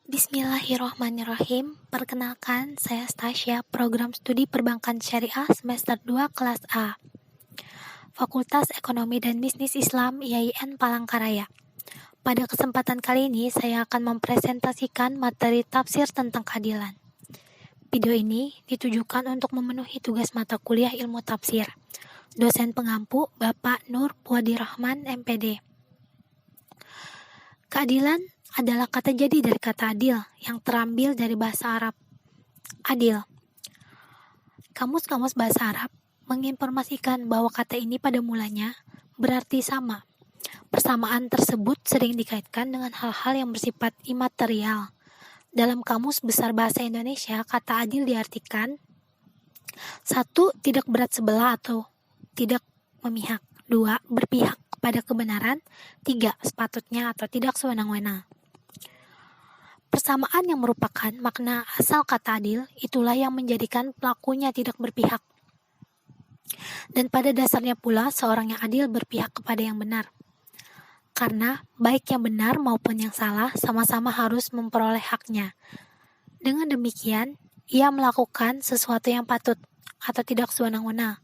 Bismillahirrahmanirrahim. Perkenalkan, saya Stasia, Program Studi Perbankan Syariah Semester 2 Kelas A. Fakultas Ekonomi dan Bisnis Islam IAIN Palangkaraya. Pada kesempatan kali ini, saya akan mempresentasikan materi tafsir tentang keadilan. Video ini ditujukan untuk memenuhi tugas mata kuliah ilmu tafsir. Dosen pengampu, Bapak Nur Puadi Rahman, MPD. Keadilan adalah kata jadi dari kata adil yang terambil dari bahasa Arab. Adil. Kamus-kamus bahasa Arab menginformasikan bahwa kata ini pada mulanya berarti sama. Persamaan tersebut sering dikaitkan dengan hal-hal yang bersifat imaterial. Dalam Kamus Besar Bahasa Indonesia, kata adil diartikan 1. Tidak berat sebelah atau tidak memihak. 2. Berpihak pada kebenaran. 3. Sepatutnya atau tidak sewenang-wenang. Persamaan yang merupakan makna asal kata adil itulah yang menjadikan pelakunya tidak berpihak. Dan pada dasarnya pula seorang yang adil berpihak kepada yang benar. Karena baik yang benar maupun yang salah sama-sama harus memperoleh haknya. Dengan demikian, ia melakukan sesuatu yang patut atau tidak sewenang-wenang.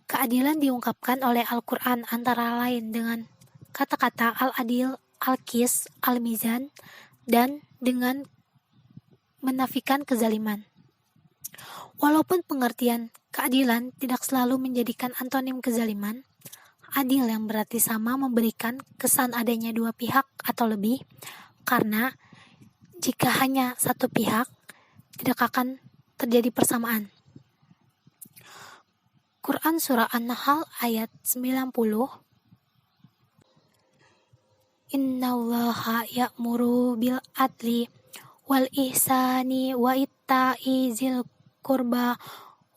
Keadilan diungkapkan oleh Al-Quran antara lain dengan kata-kata Al-Adil, Al-Qis, Al-Mizan, dan dengan menafikan kezaliman. Walaupun pengertian keadilan tidak selalu menjadikan antonim kezaliman, adil yang berarti sama memberikan kesan adanya dua pihak atau lebih, karena jika hanya satu pihak, tidak akan terjadi persamaan. Quran Surah An-Nahl ayat 90. Innallaha ya'muru bil adli wal ihsani wa itta'i zil qurba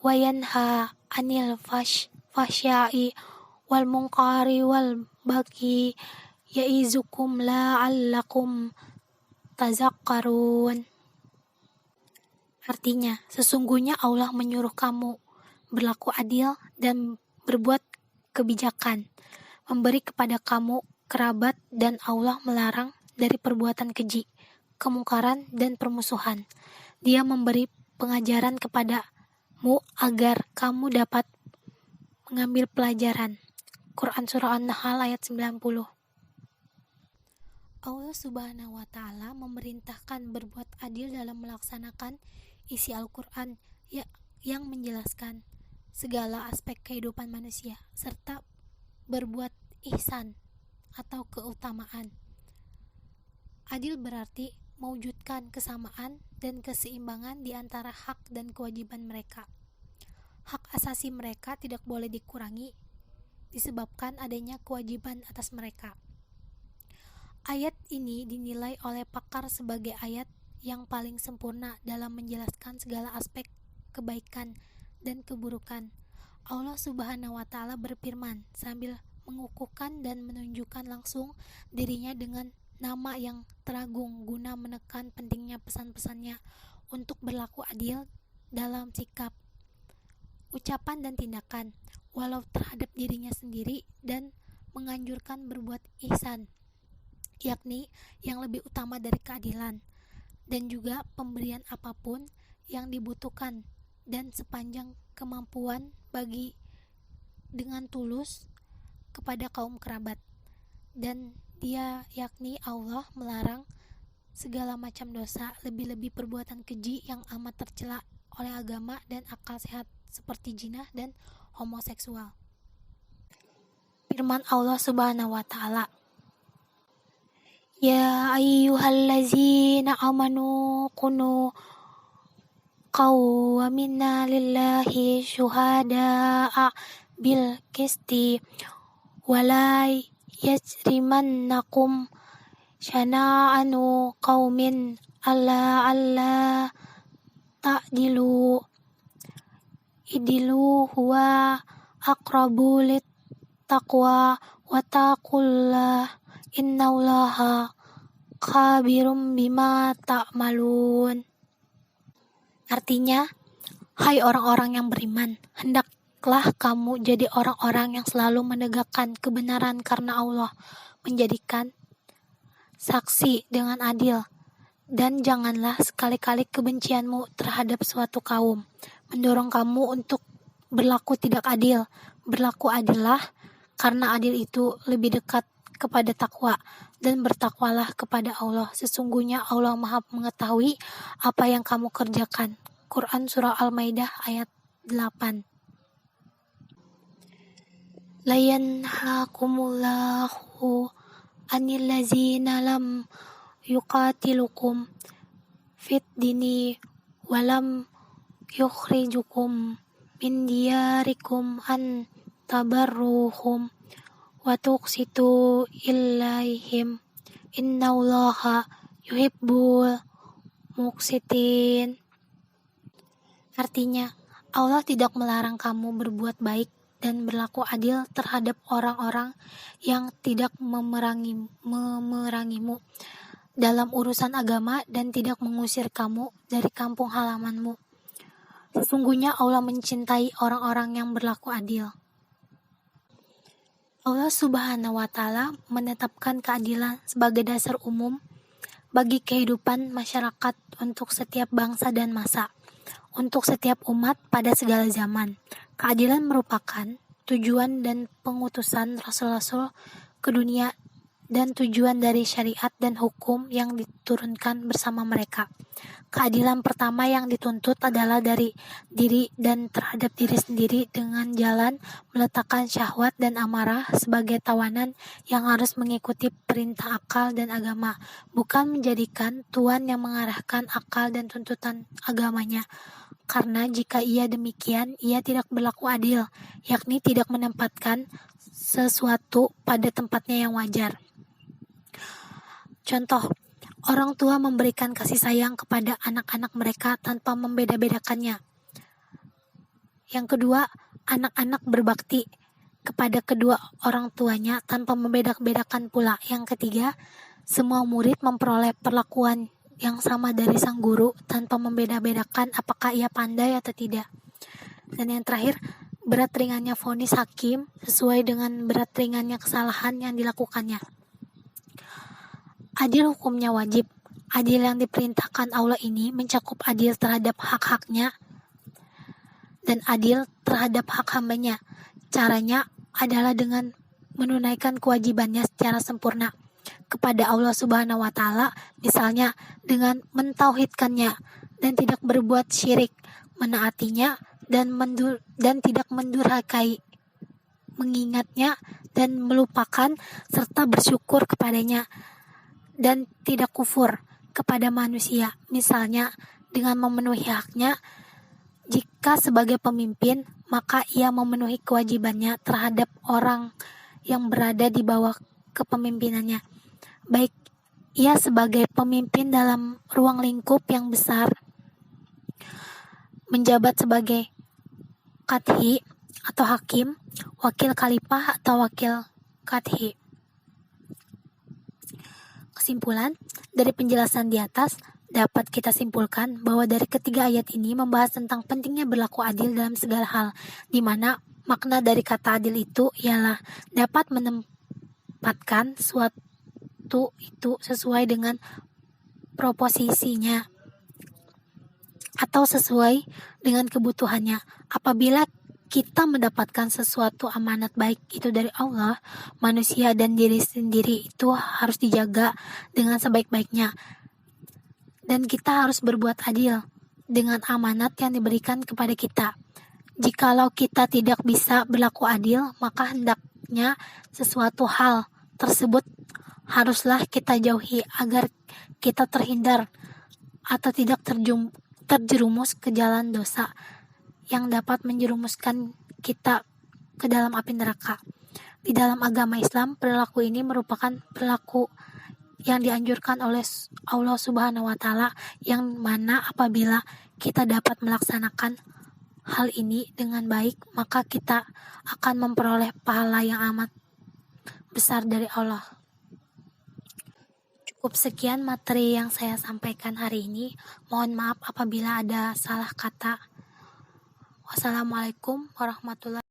wa yanha 'anil fahsya'i wal munkari wal baghi ya'izukum la'allakum tazakkarun. Artinya, sesungguhnya Allah menyuruh kamu berlaku adil dan berbuat kebijakan, memberi kepada kamu kerabat, dan Allah melarang dari perbuatan keji, kemungkaran, dan permusuhan. Dia memberi pengajaran kepadamu agar kamu dapat mengambil pelajaran. Quran Surah An-Nahl ayat 90. Allah Subhanahu wa Ta'ala memerintahkan berbuat adil dalam melaksanakan isi Al-Quran yang menjelaskan segala aspek kehidupan manusia, serta berbuat ihsan atau keutamaan. Adil berarti mewujudkan kesamaan dan keseimbangan di antara hak dan kewajiban mereka. Hak asasi mereka tidak boleh dikurangi disebabkan adanya kewajiban atas mereka. Ayat ini dinilai oleh pakar sebagai ayat yang paling sempurna dalam menjelaskan segala aspek kebaikan dan keburukan. Allah Subhanahu wa Ta'ala berfirman sambil mengukuhkan dan menunjukkan langsung dirinya dengan nama yang teragung guna menekan pentingnya pesan-pesannya untuk berlaku adil dalam sikap, ucapan, dan tindakan, walau terhadap dirinya sendiri, dan menganjurkan berbuat ihsan, yakni yang lebih utama dari keadilan, dan juga pemberian apapun yang dibutuhkan dan sepanjang kemampuan bagi dengan tulus kepada kaum kerabat. Dan dia yakni Allah melarang segala macam dosa, lebih-lebih perbuatan keji yang amat tercela oleh agama dan akal sehat seperti zina dan homoseksual. Firman Allah Subhanahu wa Ta'ala, Ya ayyuhallazina amanu kunu qawwamina lillahi syuhada'a bil qisti wala yajrimannakum syana'anu qaumin alla ta'dilu idilu huwa aqrabu lit taqwa wa taqullah innallaha khabirum bima ta'malun. Artinya, hai orang-orang yang beriman, hendaklah kamu jadi orang-orang yang selalu menegakkan kebenaran karena Allah menjadikan saksi dengan adil Dan janganlah sekali-kali kebencianmu terhadap suatu kaum mendorong kamu untuk berlaku tidak adil. Berlaku adillah, karena adil itu lebih dekat kepada takwa, dan bertakwalah kepada Allah. Sesungguhnya Allah Maha mengetahui apa yang kamu kerjakan. Quran Surah Al-Maidah ayat 8. La yanhakumullahu anil ladzina lam yuqatilukum fit dini walam yukhrijukum min diyarikum an tabarruhum wa tuqsitu ilaihim innallaha yuhibbul muqsitin. Artinya, Allah tidak melarang kamu berbuat baik dan berlaku adil terhadap orang-orang yang tidak memerangimu dalam urusan agama dan tidak mengusir kamu dari kampung halamanmu. Sesungguhnya Allah mencintai orang-orang yang berlaku adil. Allah Subhanahu wa Ta'ala menetapkan keadilan sebagai dasar umum bagi kehidupan masyarakat untuk setiap bangsa dan masa, untuk setiap umat pada segala zaman. Keadilan merupakan tujuan dan pengutusan Rasul-Rasul ke dunia dan tujuan dari syariat dan hukum yang diturunkan bersama mereka. Keadilan pertama yang dituntut adalah dari diri dan terhadap diri sendiri dengan jalan meletakkan syahwat dan amarah sebagai tawanan yang harus mengikuti perintah akal dan agama, bukan menjadikan tuan yang mengarahkan akal dan tuntutan agamanya. Karena jika ia demikian, ia tidak berlaku adil, yakni tidak menempatkan sesuatu pada tempatnya yang wajar. Contoh, orang tua memberikan kasih sayang kepada anak-anak mereka tanpa membeda-bedakannya. Yang kedua, anak-anak berbakti kepada kedua orang tuanya tanpa membeda-bedakan pula. Yang ketiga, semua murid memperoleh perlakuan yang sama dari sang guru tanpa membeda-bedakan apakah ia pandai atau tidak. Dan yang terakhir, berat ringannya vonis hakim sesuai dengan berat ringannya kesalahan yang dilakukannya. Adil hukumnya wajib. Adil yang diperintahkan Allah ini mencakup adil terhadap hak-haknya dan adil terhadap hak hambanya. Caranya adalah dengan menunaikan kewajibannya secara sempurna kepada Allah Subhanahu wa Ta'ala, misalnya dengan mentauhidkannya dan tidak berbuat syirik, menaatinya dan tidak mendurhakai, mengingatnya dan melupakan serta bersyukur kepadanya, dan tidak kufur kepada manusia, misalnya dengan memenuhi haknya. Jika sebagai pemimpin, maka ia memenuhi kewajibannya terhadap orang yang berada di bawah kepemimpinannya, baik ia sebagai pemimpin dalam ruang lingkup yang besar, menjabat sebagai qadhi atau hakim, wakil khalifah atau wakil qadhi. Kesimpulan, dari penjelasan di atas dapat kita simpulkan bahwa dari ketiga ayat ini membahas tentang pentingnya berlaku adil dalam segala hal, di mana makna dari kata adil itu ialah dapat menempatkan suatu itu sesuai dengan proposisinya atau sesuai dengan kebutuhannya. Apabila kita mendapatkan sesuatu amanat baik itu dari Allah, manusia dan diri sendiri itu harus dijaga dengan sebaik-baiknya. Dan kita harus berbuat adil dengan amanat yang diberikan kepada kita. Jikalau kita tidak bisa berlaku adil, maka hendaknya sesuatu hal tersebut haruslah kita jauhi agar kita terhindar atau tidak terjerumus ke jalan dosa yang dapat menjerumuskan kita ke dalam api neraka. Di dalam agama Islam, perilaku ini merupakan perilaku yang dianjurkan oleh Allah Subhanahu wa Ta'ala, yang mana apabila kita dapat melaksanakan hal ini dengan baik, maka kita akan memperoleh pahala yang amat besar dari Allah. Cukup sekian materi yang saya sampaikan hari ini. Mohon maaf apabila ada salah kata. Wassalamualaikum warahmatullahi wabarakatuh.